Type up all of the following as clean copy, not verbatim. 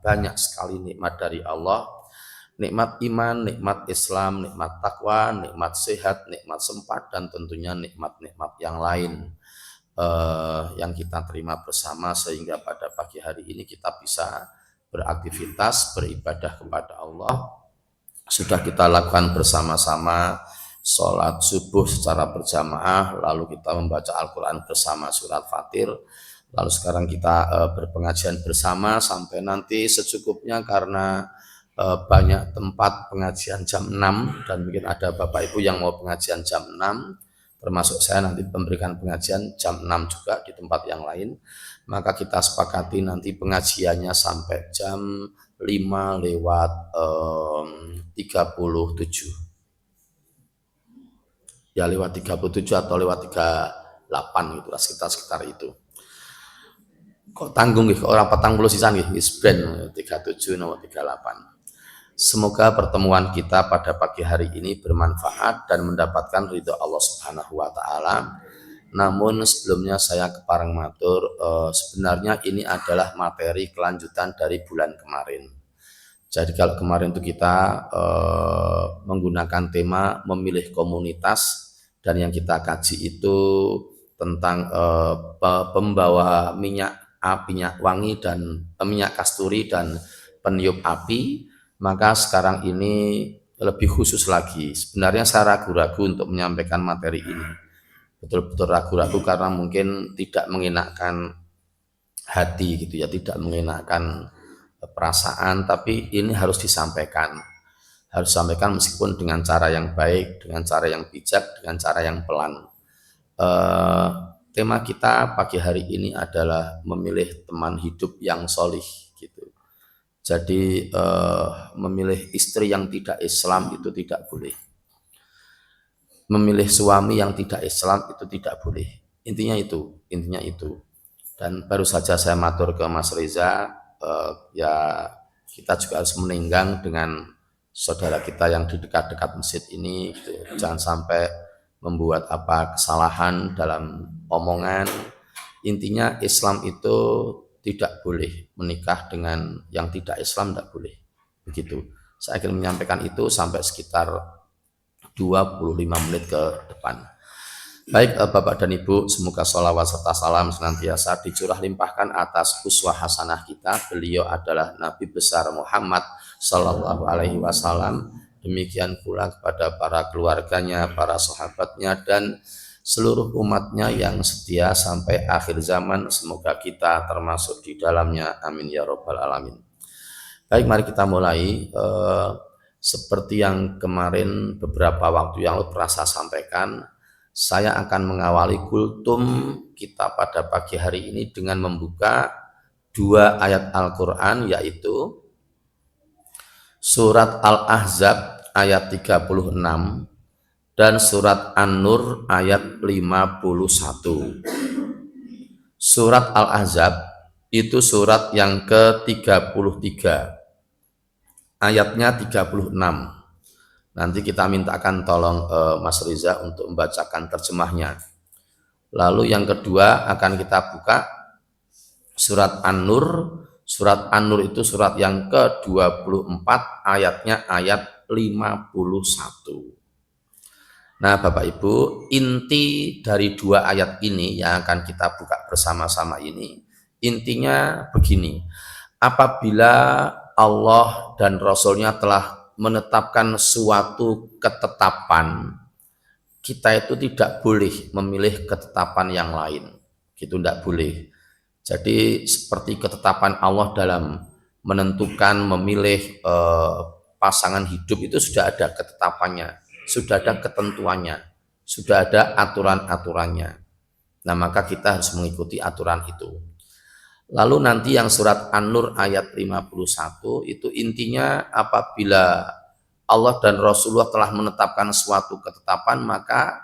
banyak sekali nikmat dari Allah, nikmat iman, nikmat Islam, nikmat takwa, nikmat sehat, nikmat sempat, dan tentunya nikmat-nikmat yang lain yang kita terima bersama, sehingga pada pagi hari ini kita bisa beraktivitas, beribadah kepada Allah. Sudah kita lakukan bersama-sama sholat subuh secara berjamaah, lalu kita membaca Al-Quran bersama surat Fatir, lalu sekarang kita berpengajian bersama sampai nanti secukupnya, karena banyak tempat pengajian jam 6 dan mungkin ada Bapak Ibu yang mau pengajian jam 6, termasuk saya nanti memberikan pengajian jam 6 juga di tempat yang lain, maka kita sepakati nanti pengajiannya sampai jam 5 lewat 37 ya, lewat 37 atau lewat 38 gitu lah, sekitar itu. Kok tanggung nih, orang 40 sisa nih, isben 37 nomor 38. Semoga pertemuan kita pada pagi hari ini bermanfaat dan mendapatkan ridho Allah Subhanahu wa taala. Namun sebelumnya saya kepareng matur, sebenarnya ini adalah materi kelanjutan dari bulan kemarin. Jadi kalau kemarin itu kita menggunakan tema memilih komunitas, dan yang kita kaji itu tentang pembawa minyak wangi dan minyak kasturi dan peniup api. Maka sekarang ini lebih khusus lagi. Sebenarnya saya ragu-ragu untuk menyampaikan materi ini. Betul-betul ragu-ragu karena mungkin tidak mengenakkan hati gitu ya, tidak mengenakkan perasaan, tapi ini harus disampaikan. Harus disampaikan meskipun dengan cara yang baik, dengan cara yang bijak, dengan cara yang pelan. Tema kita pagi hari ini adalah memilih teman hidup yang solih gitu. Jadi memilih istri yang tidak Islam itu tidak boleh. Memilih suami yang tidak Islam itu tidak boleh. Intinya itu. Dan baru saja saya matur ke Mas Reza, ya kita juga harus menenggang dengan saudara kita yang di dekat-dekat masjid ini, gitu. Jangan sampai membuat kesalahan dalam omongan. Intinya Islam itu tidak boleh menikah dengan yang tidak Islam, tidak boleh. Begitu. Saya akan menyampaikan itu sampai sekitar 25 menit ke depan. Baik Bapak dan Ibu, semoga sholawat serta salam senantiasa dicurah limpahkan atas uswah hasanah kita. Beliau adalah Nabi besar Muhammad Sallallahu Alaihi Wasallam. Demikian pula kepada para keluarganya, para sahabatnya, dan seluruh umatnya yang setia sampai akhir zaman. Semoga kita termasuk di dalamnya, amin ya robbal alamin. Baik, mari kita mulai. Seperti yang kemarin beberapa waktu yang lalu pernah saya sampaikan, saya akan mengawali kultum kita pada pagi hari ini dengan membuka dua ayat Al-Quran, yaitu surat Al-Ahzab ayat 36 dan surat An-Nur ayat 51. Surat Al-Ahzab itu surat yang ke-33, ayatnya 36. Nanti kita mintakan tolong Mas Riza untuk membacakan terjemahnya. Lalu yang kedua akan kita buka surat An-Nur. Surat An-Nur itu surat yang ke-24, ayatnya ayat 51. Nah Bapak Ibu, inti dari dua ayat ini yang akan kita buka bersama-sama ini, intinya begini: apabila Allah dan Rasulnya telah menetapkan suatu ketetapan, kita itu tidak boleh memilih ketetapan yang lain, gitu, tidak boleh. Jadi seperti ketetapan Allah dalam menentukan, memilih pasangan hidup itu sudah ada ketetapannya, sudah ada ketentuannya, sudah ada aturan-aturannya. Nah maka kita harus mengikuti aturan itu. Lalu nanti yang surat An-Nur ayat 51 itu intinya apabila Allah dan Rasulullah telah menetapkan suatu ketetapan, maka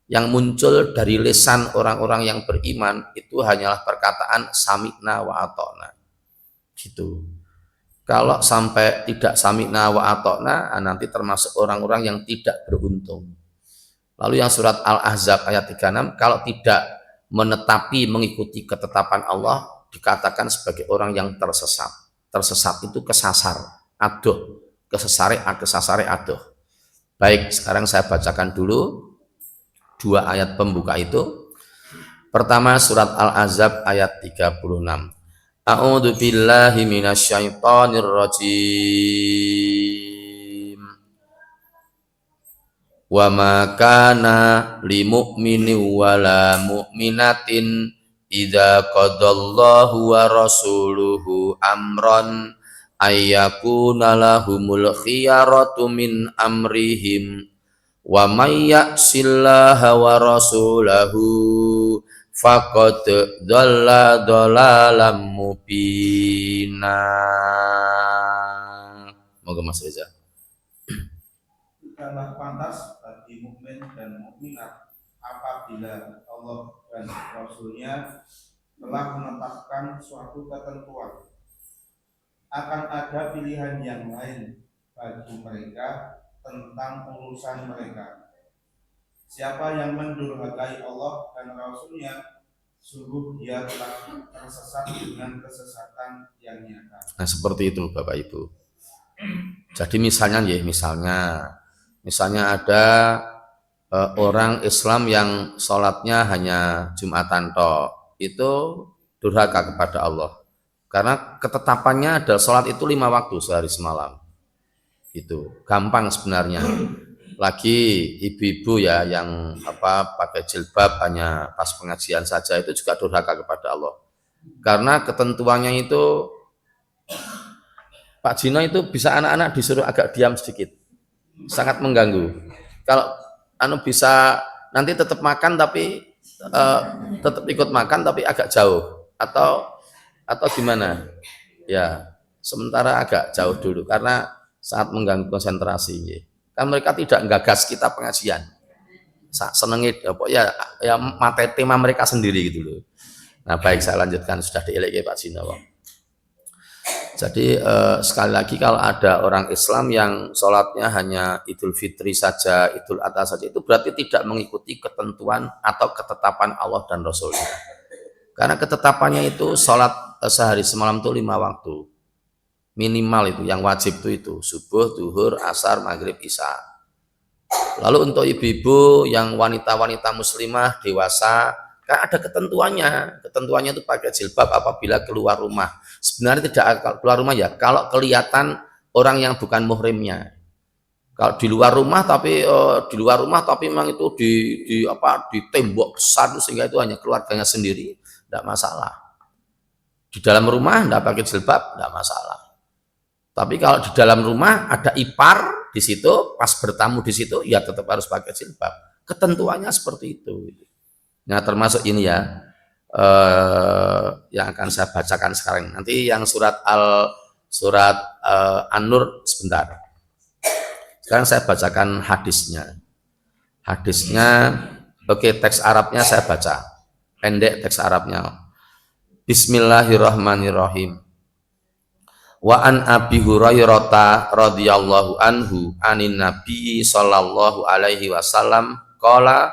yang muncul dari lisan orang-orang yang beriman itu hanyalah perkataan sami'na wa ata'na. Gitu. Kalau sampai tidak sami'na wa ata'na, nanti termasuk orang-orang yang tidak beruntung. Lalu yang surat Al-Ahzab ayat 36, kalau tidak menetapi mengikuti ketetapan Allah, dikatakan sebagai orang yang tersesat. tersesat itu kesasar, adoh, kesasare adoh. Baik, sekarang saya bacakan dulu 2 ayat pembuka itu. Pertama surat Al-Ahzab ayat 36. A'udzu billahi minasyaitonir rajim. Wa ma kana li mu'minin wala mu'minatin idza qadallahu wa rasuluhu amran ayyakuna lahumul khiyaratu min amrihim wa may ya'sillaha wa rasulahu faqad dhalla dhalalam mubina. Moga Mas Reza. Bukanlah pantas bagi mukmin dan mukminat apabila Allah dan Rasulnya telah menetapkan suatu ketentuan, akan ada pilihan yang lain bagi mereka tentang urusan mereka. Siapa yang mendurhakai Allah dan Rasulnya, sungguh dia telah tersesat dengan kesesatan yang nyata. Nah seperti itu Bapak Ibu. Jadi misalnya ada orang Islam yang sholatnya hanya Jumatan tok, itu durhaka kepada Allah. Karena ketetapannya adalah sholat itu 5 waktu sehari semalam. Gitu, gampang sebenarnya. Lagi ibu-ibu ya yang pakai jilbab hanya pas pengajian saja itu juga durhaka kepada Allah. Karena ketentuannya itu Pak Jino itu bisa anak-anak disuruh agak diam sedikit, sangat mengganggu. Kalau bisa nanti tetap makan tapi tetap ikut makan tapi agak jauh atau gimana? Ya, sementara agak jauh dulu karena sangat mengganggu konsentrasi. Kan mereka tidak nggagas kita pengajian. Senengit ya materi tema mereka sendiri gitu loh. Nah, baik saya lanjutkan sudah dielek Pak Jino. Jadi sekali lagi kalau ada orang Islam yang sholatnya hanya Idul Fitri saja, Idul Adha saja, itu berarti tidak mengikuti ketentuan atau ketetapan Allah dan Rasulnya. Karena ketetapannya itu sholat sehari semalam itu 5 waktu. Minimal itu, yang wajib itu subuh, duhur, asar, maghrib, isya. Lalu untuk ibu-ibu yang wanita-wanita muslimah, dewasa, kan ada ketentuannya. Ketentuannya itu pakai jilbab apabila keluar rumah. Sebenarnya tidak keluar rumah ya, kalau kelihatan orang yang bukan muhrimnya. Kalau di luar rumah tapi memang itu di tembok besar sehingga itu hanya keluarganya sendiri, tidak masalah. Di dalam rumah tidak pakai jilbab, tidak masalah. Tapi kalau di dalam rumah ada ipar di situ, pas bertamu di situ, ya tetap harus pakai jilbab. Ketentuannya seperti itu. Nah termasuk ini ya. Yang akan saya bacakan sekarang. Nanti yang surat An-Nur sebentar. Sekarang saya bacakan hadisnya. Oke, teks Arabnya saya baca. Pendek teks Arabnya. Bismillahirrahmanirrahim. Wa an Abi Hurairah radhiyallahu anhu anin Nabi sallallahu alaihi wasallam qala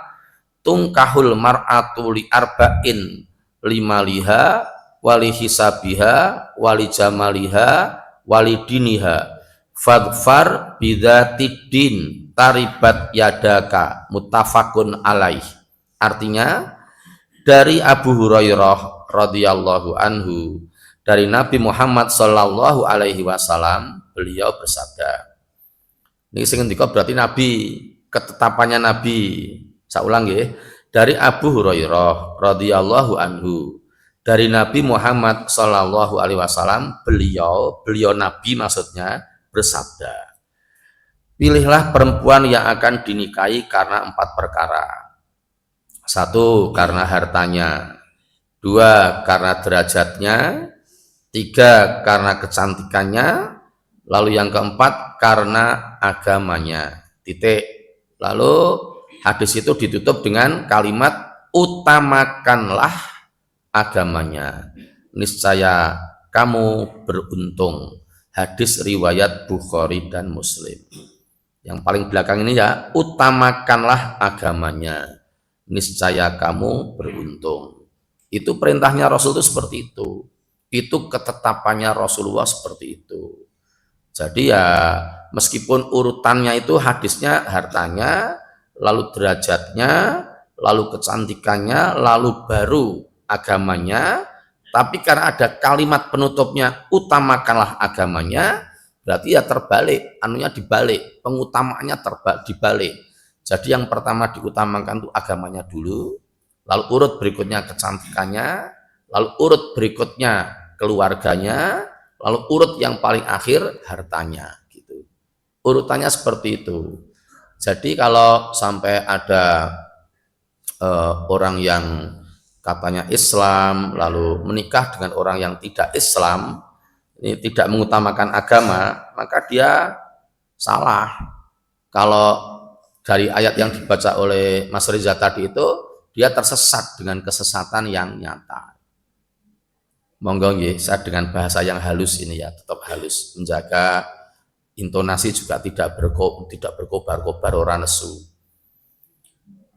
tungkahul mar'atu li arba'in limaliha wali hisabiha wali jamaliha wali diniha fadfar bidzatid din taribat yadaka muttafaqun alaih. Artinya dari Abu Hurairah radhiyallahu anhu dari Nabi Muhammad sallallahu alaihi wasallam beliau bersabda. Ini sing ngendika berarti Nabi, ketetapannya Nabi. Saya ulang ya, dari Abu Hurairah radhiyallahu anhu dari Nabi Muhammad sallallahu alaihi wasallam beliau Nabi maksudnya bersabda, pilihlah perempuan yang akan dinikahi karena 4 perkara. 1, karena hartanya. 2, karena derajatnya. 3, karena kecantikannya. Lalu yang keempat, karena agamanya. Titik. Lalu hadis itu ditutup dengan kalimat utamakanlah agamanya, niscaya kamu beruntung. Hadis riwayat Bukhari dan Muslim. Yang paling belakang ini ya, utamakanlah agamanya, niscaya kamu beruntung. Itu perintahnya Rasul itu seperti itu. Itu ketetapannya Rasulullah seperti itu. Jadi ya meskipun urutannya itu hadisnya hartanya, lalu derajatnya, lalu kecantikannya, lalu baru agamanya, tapi karena ada kalimat penutupnya utamakanlah agamanya, berarti ya terbalik, anunya dibalik, pengutamaannya dibalik. Jadi yang pertama diutamakan itu agamanya dulu, lalu urut berikutnya kecantikannya, lalu urut berikutnya keluarganya, lalu urut yang paling akhir hartanya gitu. Urutannya seperti itu. Jadi kalau sampai ada orang yang katanya Islam lalu menikah dengan orang yang tidak Islam, ini tidak mengutamakan agama, maka dia salah. Kalau dari ayat yang dibaca oleh Mas Riza tadi itu, dia tersesat dengan kesesatan yang nyata. Monggo nggih, saya dengan bahasa yang halus ini ya, tetap halus, menjaga intonasi juga tidak berkobar-kobar orang nesu.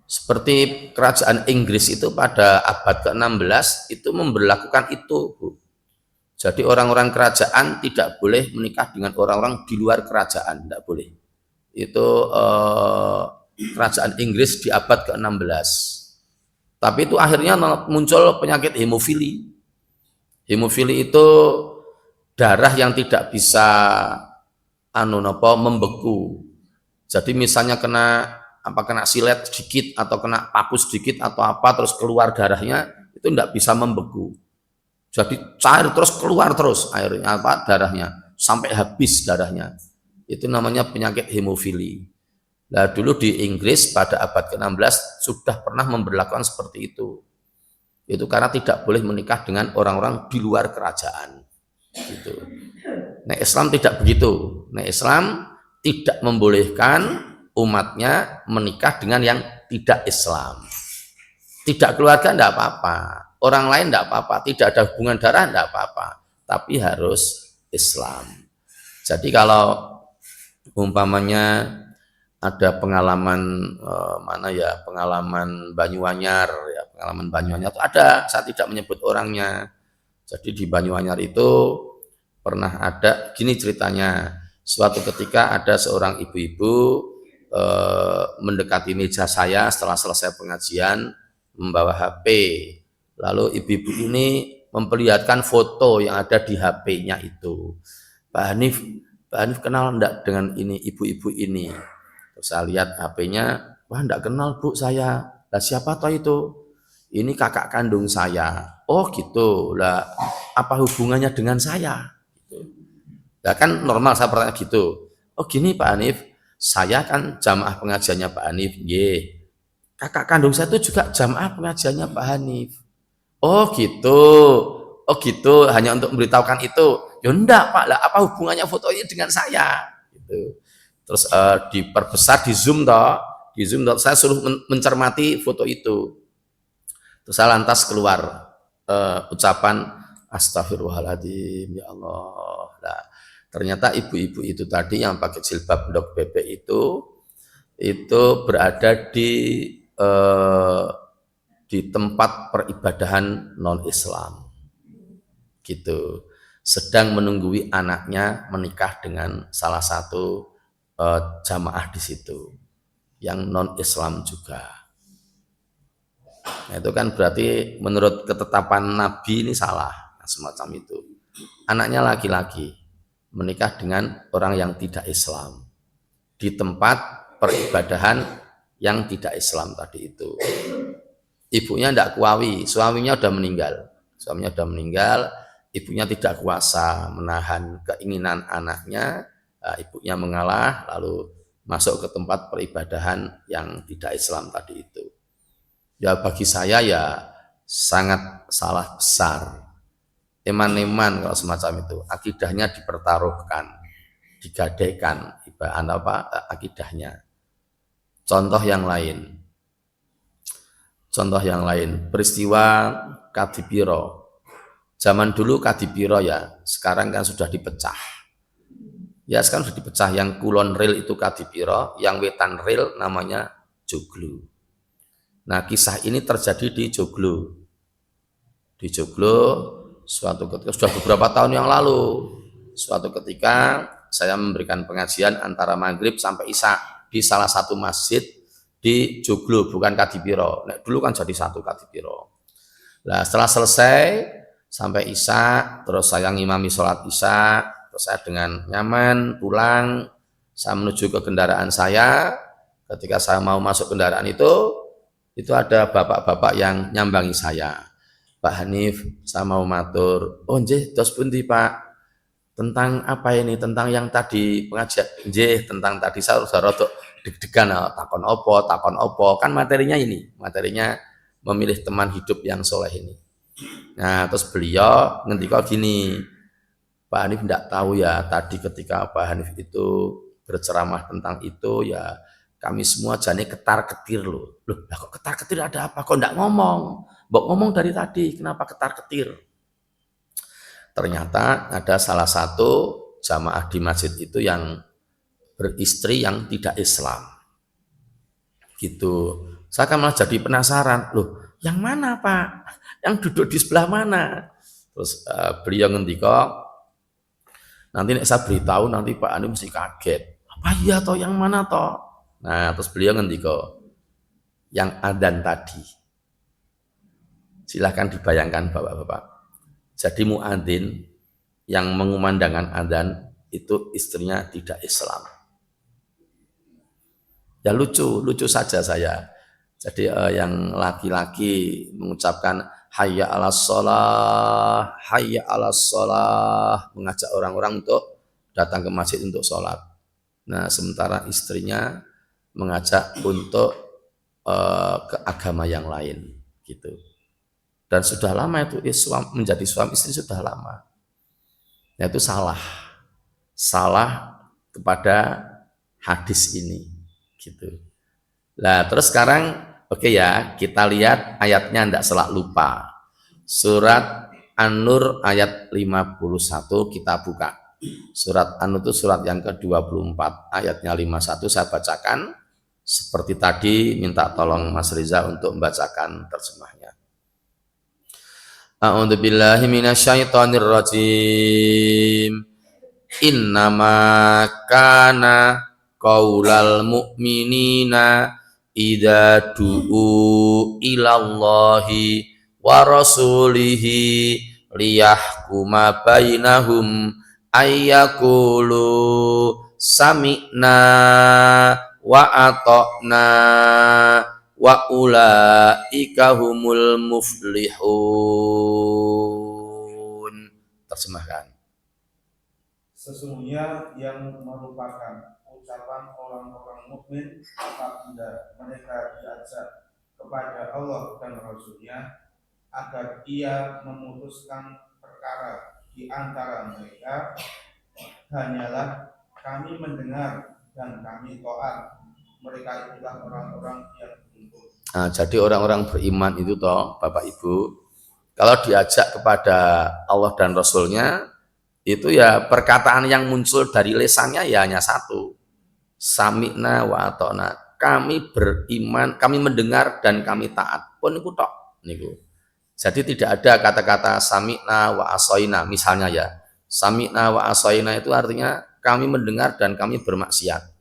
Seperti kerajaan Inggris itu pada abad ke-16 itu memberlakukan itu, Bu. Jadi orang-orang kerajaan tidak boleh menikah dengan orang-orang di luar kerajaan, tidak boleh. Itu kerajaan Inggris di abad ke-16. Tapi itu akhirnya muncul penyakit hemofili. Hemofili itu darah yang tidak bisa membeku. Jadi misalnya kena silet sedikit atau kena paku sedikit atau apa terus keluar darahnya itu tidak bisa membeku. Jadi cair terus keluar terus airnya darahnya sampai habis darahnya. Itu namanya penyakit hemofili. Nah, dulu di Inggris pada abad ke-16 sudah pernah memberlakukan seperti itu. Itu karena tidak boleh menikah dengan orang-orang di luar kerajaan. Gitu. Nah, Islam tidak begitu. Nah, Islam tidak membolehkan umatnya menikah dengan yang tidak Islam. Tidak keluarga tidak apa-apa, orang lain tidak apa-apa, tidak ada hubungan darah tidak apa-apa, tapi harus Islam. Jadi kalau umpamanya ada pengalaman pengalaman Banyuanyar ya, pengalaman Banyuanyar itu ada, saya tidak menyebut orangnya. Jadi di Banyuanyar itu pernah ada gini ceritanya, suatu ketika ada seorang ibu-ibu mendekati meja saya setelah selesai pengajian membawa HP, lalu ibu-ibu ini memperlihatkan foto yang ada di HP-nya itu. Pak Hanif kenal enggak dengan ini ibu-ibu ini? Terus saya lihat HP-nya, wah enggak kenal Bu saya. Lah siapa toh itu? Ini kakak kandung saya. Oh gitu. Lah apa hubungannya dengan saya? Gitu. Lah kan normal saya bertanya gitu. Oh gini Pak Hanif, saya kan jamaah pengajiannya Pak Hanif. Nggih. Kakak kandung saya itu juga jamaah pengajiannya Pak Hanif. Oh gitu. Oh gitu, hanya untuk memberitahukan itu. Ya enggak Pak, lah apa hubungannya foto ini dengan saya? Gitu. Terus diperbesar di zoom saya suruh mencermati foto itu. Terus saya lantas keluar ucapan astagfirullahaladzim ya Allah. Nah, ternyata ibu-ibu itu tadi yang pakai jilbab dok bebek itu berada di tempat peribadahan non Islam gitu, sedang menunggui anaknya menikah dengan salah satu jamaah di situ yang non Islam juga. Nah, itu kan berarti menurut ketetapan Nabi ini salah, semacam itu. Anaknya laki-laki menikah dengan orang yang tidak Islam di tempat peribadahan yang tidak Islam tadi itu. Ibunya tidak kuawi, suaminya sudah meninggal, ibunya tidak kuasa menahan keinginan anaknya, ibunya mengalah lalu masuk ke tempat peribadahan yang tidak Islam tadi itu. Ya bagi saya ya sangat salah besar. Eman-eman kalau semacam itu, akidahnya dipertaruhkan, digadaikan, akidahnya. Contoh yang lain, peristiwa Kadipiro. Zaman dulu Kadipiro ya, sekarang kan sudah dipecah. Ya sekarang sudah dipecah, yang kulon ril itu Kadipiro, yang wetan ril namanya Joglo. Nah kisah ini terjadi di Joglo. Di Joglo Suatu ketika sudah beberapa tahun yang lalu, suatu ketika saya memberikan pengajian antara maghrib sampai isya di salah satu masjid di Joglo, bukan Kadipiro. Nah, dulu kan jadi satu Kadipiro. Nah, setelah selesai sampai isya, terus saya ngimami sholat isya, terus saya dengan nyaman pulang, saya menuju ke kendaraan saya. Ketika saya mau masuk kendaraan itu ada bapak-bapak yang nyambangi saya. Pak Hanif, saya mau matur. Oh nggih, dos pundi Pak? Tentang apa ini? Tentang yang tadi pengajian. Nggih, tentang tadi saya rada deg-degan, takon opo. Kan materinya ini, materinya memilih teman hidup yang soleh ini. Nah, terus beliau ngendika gini, Pak Hanif tidak tahu ya, tadi ketika Pak Hanif itu berceramah tentang itu ya kami semua jane ketar-ketir loh. Loh, lah kok ketar-ketir ada apa? Kok enggak ngomong? Mbok ngomong dari tadi, kenapa ketar-ketir? Ternyata ada salah satu jamaah di masjid itu yang beristri yang tidak Islam. Gitu. Saya kan malah jadi penasaran, loh, yang mana Pak? Yang duduk di sebelah mana? Terus beliau ngendika, nanti saya beritahu nanti Pak Anu mesti kaget. Apa iya toh, yang mana toh? Nah, terus beliau ngendika, yang adzan tadi. Silahkan dibayangkan Bapak-bapak. Jadi muadzin yang mengumandangkan adzan itu istrinya tidak Islam. Ya lucu saja saya. Jadi yang laki-laki mengucapkan hayya 'alas shalah, hayya 'alas shalah, mengajak orang-orang untuk datang ke masjid untuk sholat. Nah, sementara istrinya mengajak untuk ke agama yang lain gitu. Dan sudah lama itu Islam menjadi suami istri sudah lama. Nah, itu salah kepada hadis ini gitu. Nah, terus sekarang oke ya, kita lihat ayatnya tidak salah lupa. Surat An-Nur ayat 51 kita buka. Surat An-Nur itu surat yang ke-24, ayatnya 51 saya bacakan. Seperti tadi minta tolong Mas Riza untuk membacakan terjemahnya. A'udzu billahi minasyaitonir rajim. Innama kana qaulal mu'minina idza du'u ilallahi wa rasulihi liyahkuma bainahum ayyakulu sami'na wa ata'na wa ulaika humul muflihun. Terjemahkan. Sesungguhnya yang merupakan ucapan orang-orang mukmin apabila mereka diajak kepada Allah dan Rasul-Nya agar ia memutuskan perkara di antara mereka, hanyalah kami mendengar dan kami taat. Mereka itulah orang-orang yang beruntung. Nah, jadi orang-orang beriman itu toh Bapak Ibu, kalau diajak kepada Allah dan Rasul-Nya, itu ya perkataan yang muncul dari lesannya ya hanya satu, sami'na wa ata'na, kami beriman, kami mendengar dan kami taat. Pun niku tok niku. Jadi tidak ada kata-kata sami'na wa asoina misalnya ya. Sami'na wa asoina itu artinya kami mendengar dan kami bermaksiat.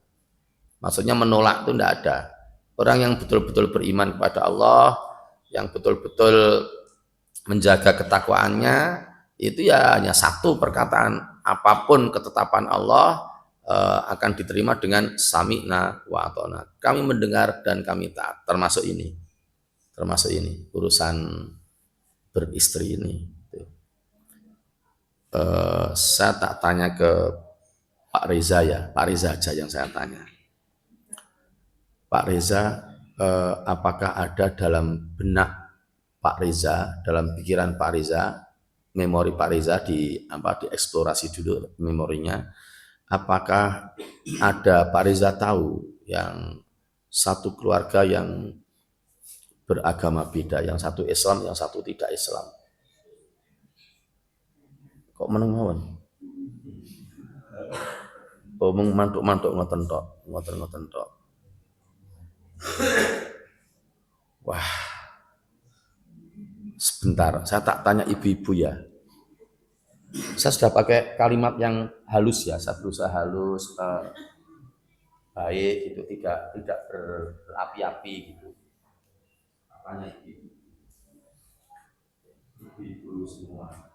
Maksudnya menolak itu tidak ada. Orang yang betul-betul beriman kepada Allah, yang betul-betul menjaga ketakwaannya, itu ya hanya satu perkataan, apapun ketetapan Allah akan diterima dengan sami'na wa ata'na. Kami mendengar dan kami taat, termasuk ini urusan beristri ini. Saya tak tanya ke Pak Reza ya, Pak Reza aja yang saya tanya. Pak Reza, apakah ada dalam benak Pak Reza, dalam pikiran Pak Reza, memori Pak Reza dieksplorasi dulu memorinya, apakah ada Pak Reza tahu yang satu keluarga yang beragama beda, yang satu Islam, yang satu tidak Islam? Kok menengahwan? Oh, mantuk-mantuk ngoten tok. Wah, sebentar, saya tak tanya ibu-ibu ya. Saya sudah pakai kalimat yang halus ya, saya berusaha halus, baik gitu, tidak berapi-api gitu. Apanya itu? Ibu-ibu semua,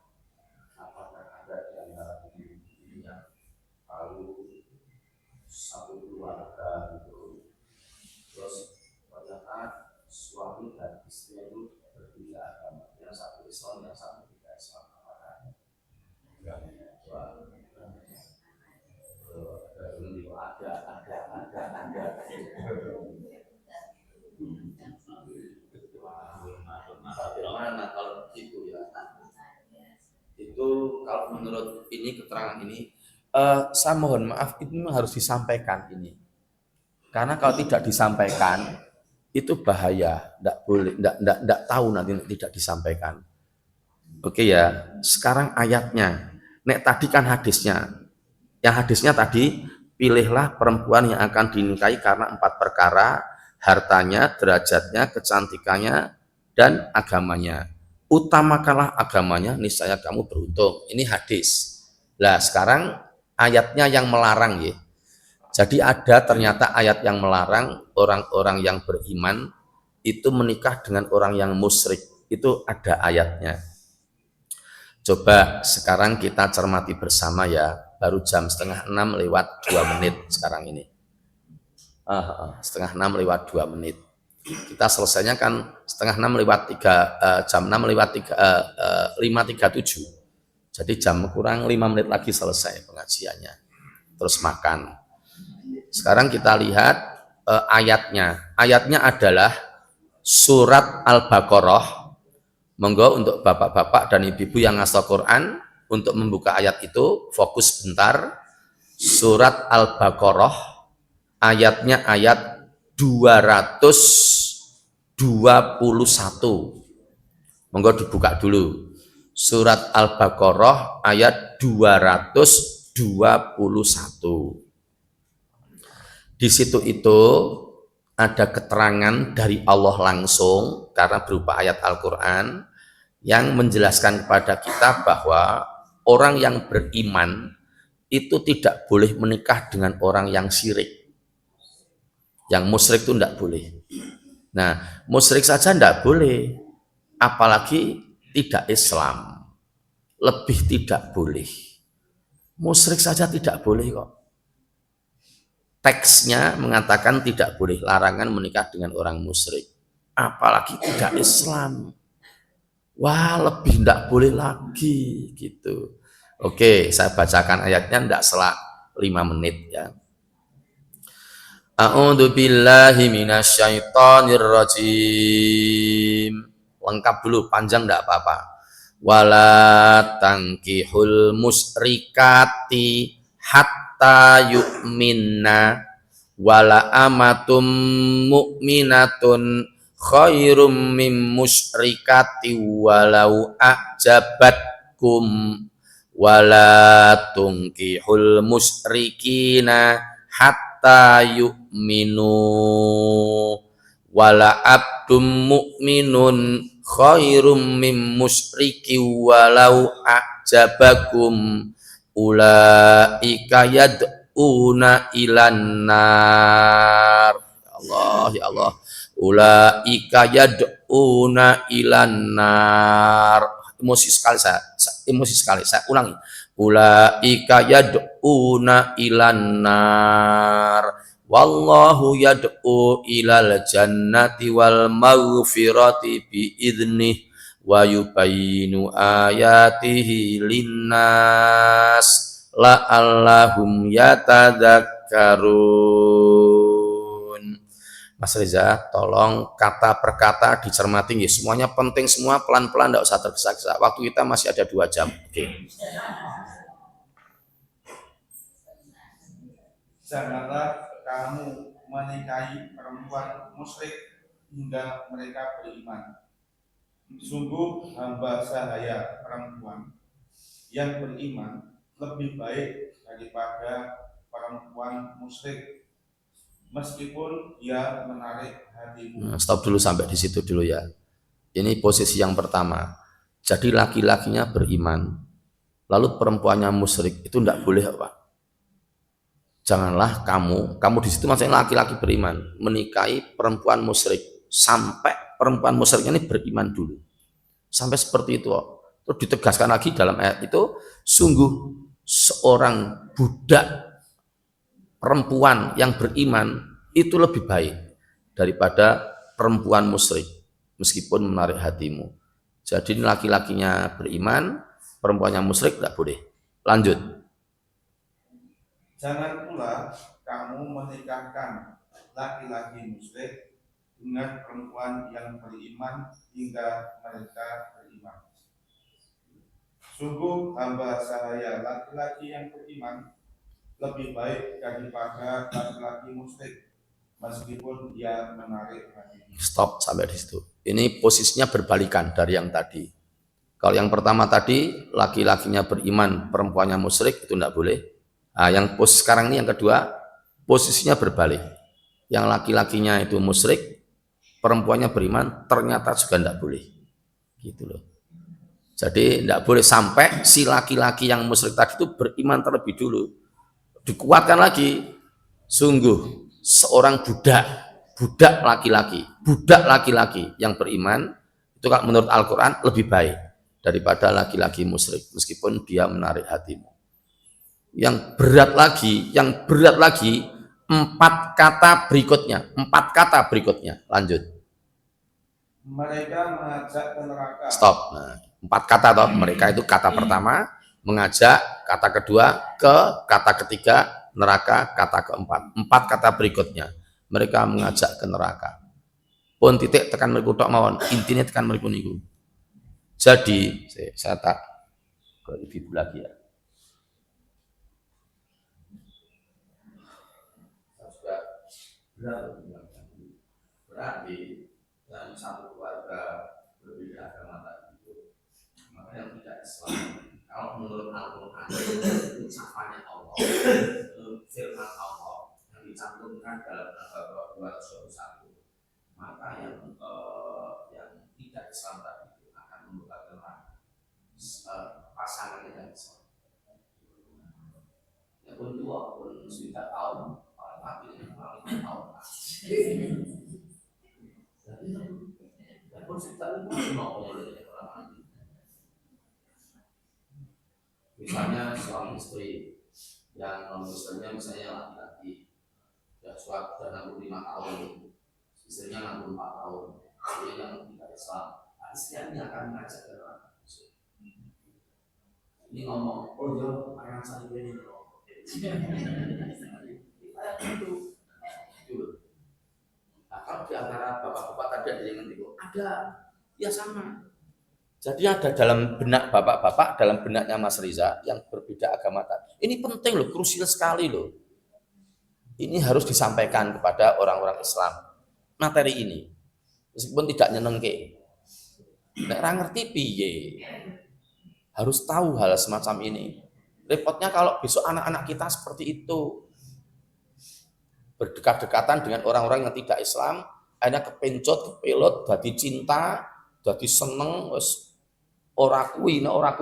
apakah ada di antara ibu-ibu yang tahu satu keluarga gitu, terus ternyata suami dan istri itu berbeda agama, yang satu Islam, yang satu tidak Islam, apakah bagaimana kalau begitu ya? Itu kalau menurut ini keterangan ini, saya mohon maaf, itu harus disampaikan ini. Karena kalau tidak disampaikan itu bahaya, tidak boleh, tidak tahu nanti tidak disampaikan. Oke ya, sekarang ayatnya. Nek tadi kan hadisnya. Yang hadisnya tadi, pilihlah perempuan yang akan dinikahi karena 4 perkara, hartanya, derajatnya, kecantikannya, dan agamanya. Utamakanlah agamanya, niscaya kamu beruntung. Ini hadis. Nah, sekarang ayatnya yang melarang ya. Jadi ada ternyata ayat yang melarang orang-orang yang beriman itu menikah dengan orang yang musyrik. Itu ada ayatnya. Coba sekarang kita cermati bersama ya, baru jam 5:30 lewat 2 menit sekarang ini. 5:30 lewat 2 menit. Kita selesainya kan 5:30 lewat 3, jam 6 lewat 5:37. Jadi jam kurang 5 menit lagi selesai pengajiannya. Terus makan. Sekarang kita lihat ayatnya. Ayatnya adalah surat Al-Baqarah. Monggo untuk bapak-bapak dan ibu-ibu yang ngasal Quran untuk membuka ayat itu, fokus bentar. Surat Al-Baqarah, ayatnya ayat 221. Monggo dibuka dulu. Surat Al-Baqarah ayat 221. Di situ itu ada keterangan dari Allah langsung karena berupa ayat Al-Quran yang menjelaskan kepada kita bahwa orang yang beriman itu tidak boleh menikah dengan orang yang syirik. Yang musyrik itu tidak boleh. Nah, musyrik saja tidak boleh, apalagi tidak Islam. Lebih tidak boleh. Musyrik saja tidak boleh kok. Teksnya mengatakan tidak boleh, larangan menikah dengan orang musyrik, apalagi tidak Islam. Wah, lebih tidak boleh lagi gitu. Oke, saya bacakan ayatnya tidak selak 5 menit ya. A'udzu billahi minasyaitonir rajim. Lengkap dulu, panjang tidak apa-apa. Wala tankihul musyrikati hatta yu'minna wala amatum mu'minatun khairum min musyrikati walau a'jabatkum wala tunkihul musyrikina hatta yu'minu wala abdum mu'minun khairum min musyriki walau a'jabakum ulaika yad'una ilan nar. Allah ya Allah. Ulaika yad'una ilan nar. Emosi sekali saya ulangi. Ulaika yad'una ilan nar. Wallahu yad'u ilal jannati wal maghfirati bi idnih wa yubayyinu ayatihi linnas la'allahum yatadzakkarun. Mas Reza, tolong kata per kata dicermati ya. Semuanya penting semua, pelan-pelan, tidak usah tergesa-gesa. Waktu kita masih ada 2 jam. Oke. Janganlah kamu menikahi perempuan musyrik hingga mereka beriman. Sungguh hamba sahaya perempuan yang beriman lebih baik daripada perempuan musyrik, meskipun dia menarik hatimu. Stop dulu sampai di situ dulu ya. Ini posisi yang pertama. Jadi laki-lakinya beriman, lalu perempuannya musyrik, itu tidak boleh apa? Janganlah kamu di situ maksudnya laki-laki beriman menikahi perempuan musyrik sampai perempuan musyriknya ini beriman dulu. Sampai seperti itu. Terus ditegaskan lagi dalam ayat itu, sungguh seorang budak perempuan yang beriman itu lebih baik daripada perempuan musyrik meskipun menarik hatimu. Jadi laki-lakinya beriman, perempuannya musyrik tidak boleh. Lanjut. Jangan pula kamu menikahkan laki-laki musyrik dengan perempuan yang beriman hingga mereka beriman. Sungguh hamba sahaya laki-laki yang beriman lebih baik daripada laki-laki musyrik meskipun dia menarik hatinya. Stop sampai di situ. Ini posisinya berbalikan dari yang tadi. Kalau yang pertama tadi laki-lakinya beriman, perempuannya musyrik, itu tidak boleh. Nah, yang posisi sekarang ini yang kedua, posisinya berbalik. Yang laki-lakinya itu musyrik, perempuannya beriman, ternyata juga tidak boleh. Gitu loh. Jadi tidak boleh sampai si laki-laki yang musyrik tadi itu beriman terlebih dulu. Dikuatkan lagi, sungguh seorang budak laki-laki yang beriman itu kalau menurut Al-Quran lebih baik daripada laki-laki musyrik meskipun dia menarik hatimu. Yang berat lagi empat kata berikutnya, lanjut. Mereka mengajak ke neraka. Stop. Nah, 4 kata toh, mereka itu kata pertama mengajak, kata kedua kata ketiga neraka, kata keempat. 4 kata berikutnya mereka mengajak ke neraka. Pun titik tekan mriku tok mawon, intine tekan mriku niku. Jadi saya tak ke ibu lagi ya. Berarti dalam satu keluarga berbeda agama tadi itu, maka yang tidak Islam, kalau menurut Al-Quran itu ucapannya Allah, firman Allah yang dicantumkan dalam Al-Baqarah 221, maka yang tidak Islam tadi itu akan membuka pasangan yang Islam. Ya pun dua pun sudah tahu, tapi ini paling tahu. Misalnya suami istri yang non-muslimnya misalnya laki-laki ya sudah 65 tahun, istrinya 64 tahun, dia yang tidak Islam, istrinya akan mengajak ke neraka. Ini ngomong, oh ya anak saya ini nah, kalau di antara bapak-bapak tadi ada yang ngerti, ada, ya sama. Jadi ada dalam benak bapak-bapak, dalam benaknya Mas Riza yang berbeda agama tadi. Ini penting loh, krusial sekali loh. Ini harus disampaikan kepada orang-orang Islam. Materi ini, meskipun tidak nyenengke. Nek ra ngerti piye. Harus tahu hal semacam ini. Repotnya kalau besok anak-anak kita seperti itu. Berdekat-dekatan dengan orang-orang yang tidak Islam, akhirnya kepencot, kepelot, dadi cinta, dadi seneng, wis ora kuwi ora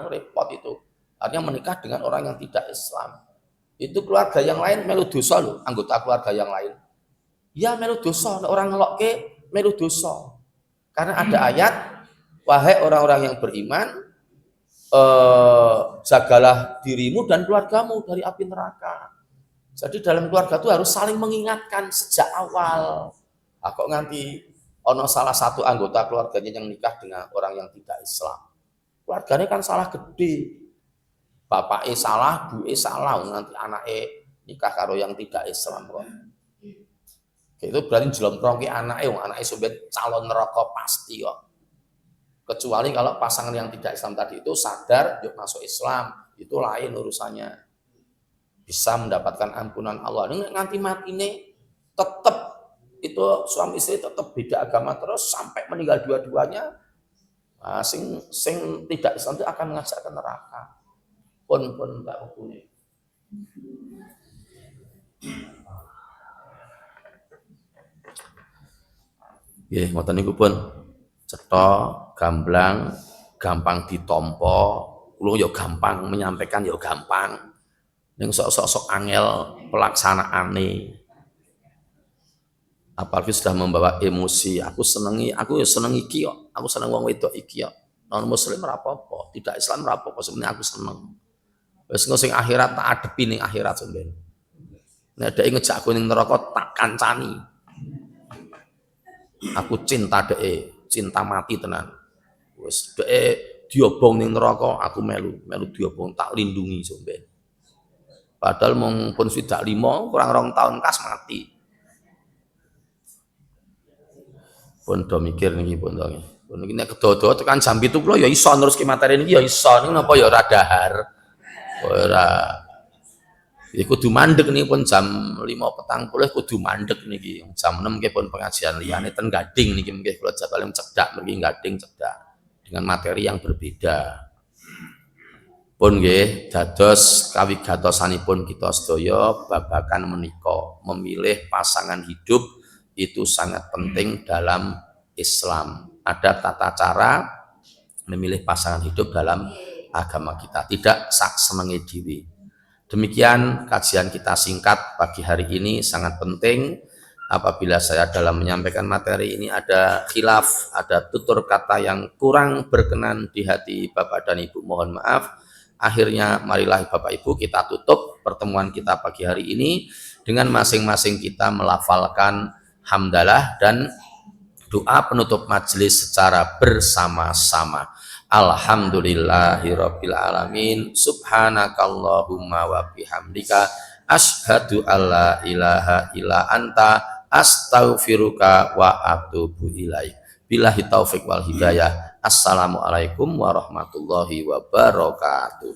repot itu. Artinya menikah dengan orang yang tidak Islam. Itu keluarga yang lain melu dosa loh, anggota keluarga yang lain. Ya melu dosa, orang ngelokke melu dosa. Karena ada ayat, wahai orang-orang yang beriman, jagalah dirimu dan keluargamu dari api neraka. Jadi dalam keluarga itu harus saling mengingatkan sejak awal. Kok nganti ono salah satu anggota keluarganya yang nikah dengan orang yang tidak Islam. Keluarganya kan salah gede. Bapaknya salah, buke salah, nanti anaknya nikah karo yang tidak Islam kok. Itu berarti jelomprongke anaknya sampai calon neraka pasti kok. Kecuali kalau pasangan yang tidak Islam tadi itu sadar yuk masuk Islam, itu lain urusannya. Bisa mendapatkan ampunan Allah. Nanti mati ini tetap itu suami istri tetap beda agama terus sampai meninggal dua-duanya. Nah, sing tidak Islam itu akan mengajak ke neraka. Pun tak hubungi. Nggih, ngoten niku pun cetha, gamblang, gampang ditampa, Kulo ya gampang menyampaikan ya gampang. Ning sok-sok angel pelaksanaane. Apalagi sudah membawa emosi, aku ya seneng iki kok, aku seneng wong wedok iki kok. Non muslim ora apa-apa, tidak Islam ora apa-apa, sebenarnya aku seneng. Wis engko sing akhirat tak adepi ning akhirat sampeyan. Nek dhek ngejak aku ning neraka tak kancani. Aku cinta dhek, cinta mati tenan. Wis dhek diobong ning neraka, aku melu diobong tak lindungi sampeyan. Padahal mung pun swidak 5 kurang 2 tahun kas mati. Pun do mikir niki pun to. Pun niki nek kedodo tekan jam 7 kula ya iso neruske materi niki ya iso. Niki napa ya ora dahar. Ora. Iki kudu mandeg nih pun jam 5.40 kudu mandeg niki. Jam 6 nggih pun pengajian liyane ten Gading niki nggih kula paling cedak mriki Gading cedak dengan materi yang berbeda. Pun nggih dados kawigatosanipun kita sedaya babagan menika memilih pasangan hidup itu sangat penting dalam Islam. Ada tata cara memilih pasangan hidup dalam agama kita, tidak sak senenge dhewe. Demikian kajian kita singkat pagi hari ini sangat penting. Apabila saya dalam menyampaikan materi ini ada khilaf, ada tutur kata yang kurang berkenan di hati Bapak dan Ibu, mohon maaf. Akhirnya marilah Bapak Ibu kita tutup pertemuan kita pagi hari ini dengan masing-masing kita melafalkan hamdalah dan doa penutup majelis secara bersama-sama. Alhamdulillahirabbil alamin. Subhanakallahumma wa bihamdika asyhadu alla ilaha illa anta astaghfiruka wa atubu ilaik. Billahi taufik wal hidayah. Assalamualaikum warahmatullahi wabarakatuh.